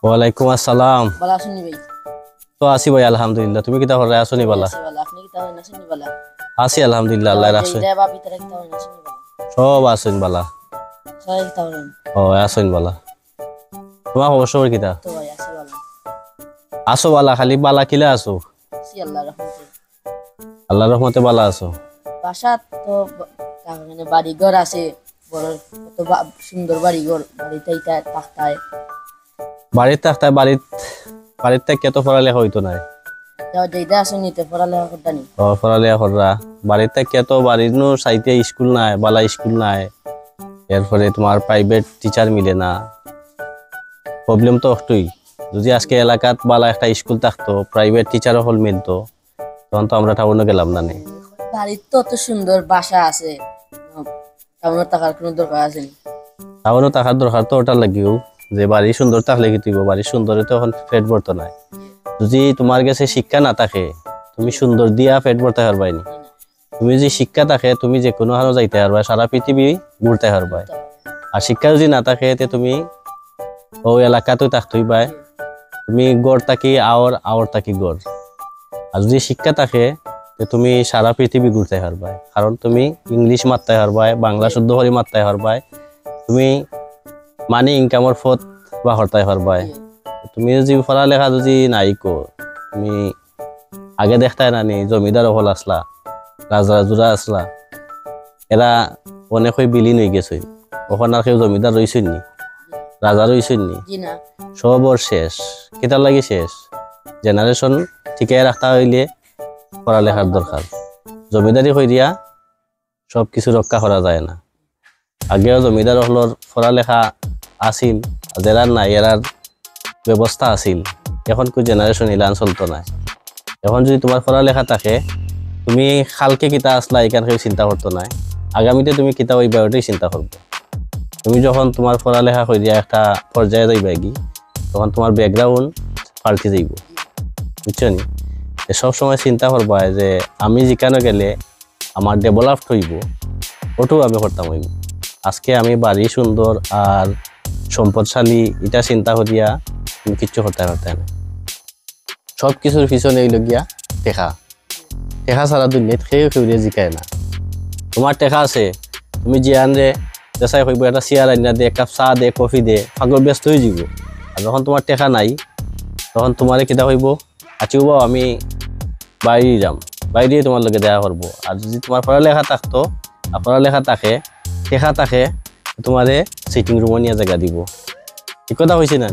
ওয়ালাইকুম আসসালাম। বালা শুনি ভাই। তো আছি ভাই আলহামদুলিল্লাহ। তুমি কিতা করে আছো নি বালা? আপনি কি তাও না শুনি বালা? আছি আলহামদুলিল্লাহ আল্লাহর রাখছে। দেবা বাবি তারা কি তাও না শুনি বালা? সব আছেন বালা। সবাই কি তাও না? ও আছেন বালা। তোমার অবশ্য কিতা? তো ভাই আছি বালা। আছো বালা, খালি বালা কিলা আছো? সি আল্লাহর রহমতে। আল্লাহর রহমতে বালা আছো। বাসা তো মানে বাড়ি ঘর আছে বড়, কত সুন্দর বাড়ি ঘর, বাড়িতে এটা থাকতায়। বাড়িতে থাকতে বাড়িতে কত পড়ালেখা হইতো নাই। যাও যেটা আছে নিতে পড়ালেখা করতে নি। ও পড়ালেখা কররা বাড়িতে কত বাড়ির নো সাইতে স্কুল নাই, বালা স্কুল নাই। এরপরে তোমার প্রাইভেট টিচার মিলে না। প্রবলেম তো একটাই, যদি আজকে এলাকাত বালা একটা স্কুল থাকতো, প্রাইভেট টিচারও হল মিলতো, তখন তো আমরা টাউনে গেলাম না নে। বাড়ির তো অত সুন্দর বাসা আছে, টাউনের টাকার কোনো দরকার আছে নি। টাউনে থাকার দরকার তো ওটা লাগিও, যে বাড়ি সুন্দর থাকলে কি তুইব, বাড়ি সুন্দরে তো এখন পেট ভরতো নাই। যদি তোমার কাছে শিক্ষা না থাকে, তুমি সুন্দর দিয়া পেট ভরতে পারবাই নি। তুমি যদি শিক্ষা থাকে, তুমি যে কোনো হানো যাইতে পারবা, সারা পৃথিবী ঘুরতে পারবা। আর শিক্ষা যদি না থাকে, তে তুমি ওই এলাকাতেই থাকতেই পাই। তুমি গড় থাকি আওর থাকি গড়। আর যদি শিক্ষা থাকে, তুমি সারা পৃথিবী ঘুরতে পারবা, কারণ তুমি ইংলিশ মারতে পারবা, বাংলা শুদ্ধ করে মারতে পারবা, তুমি মানি ইনকামের পথ বা হরতে পারবা। তুমি যদি পড়ালেখা যদি নাই কো, তুমি আগে দেখতে না নি জমিদার হল আসলা, রাজরা আসলা, এরা অনেক বিলীন হয়ে গেছে। ওখানে আর কেউ জমিদার রইছেন নি, রাজা রইছেন নি, সব ওর শেষ। কিতার লাগে শেষ? জেনারেশন ঠিকই রাখতে হইলে পড়ালেখার দরকার। জমিদারি হইয়া সব কিছু রক্ষা করা যায় না। আগেও জমিদার হলর পড়ালেখা আসিল, যারা নাই এরার ব্যবস্থা আসিল। এখন কোন জেনারেশন ইলান চলতো না। এখন যদি তোমার পড়ালেখা থাকে, তুমি খালকে কিতা আসলা এখান কেউ চিন্তা করতো না। আগামীতে তুমি কিতা ওই ওটাই চিন্তা করবো। তুমি যখন তোমার পড়ালেখা করিয়া একটা পর্যায়ে যাইবা কি, তখন তোমার ব্যাকগ্রাউন্ড পাল্টে যাইব, বুঝছো নি? সব সময় চিন্তা করবা যে আমি যেখানে গেলে আমার ডেভেলপ হইব, ওটাও আমি করতাম হইব। আজকে আমি বাড়ি সুন্দর আর সম্পদশালী এটা চিন্তা করিয়া তুমি কিচ্ছু করতে পারতে না। সব কিছুর পিছনে এই লগিয়া টেকা ছাড়া দুনিয়াত খেয়ে খেয়ে জিকায় না। তোমার টেকা আছে, তুমি জিয়ান রে দেশাই হইব, একটা চেয়ার আইনা দে, এক কাপ চাহ দে, কফি দে, পাগল ব্যস্ত হয়ে যাব। আর যখন তোমার টেকা নাই, তখন তোমারে কিতা হইব, আছিও বাও আমি বাইরে যাম, বাইরে তোমার লগে দেখা করবো। আর যদি তোমার পড়ালেখা থাকতো, আর পড়ালেখা থাকে, টেকা থাকে, তোমারে সিটিং রুমে নিয়ে জায়গা দিব। ঠিক কথা হয়েছে না?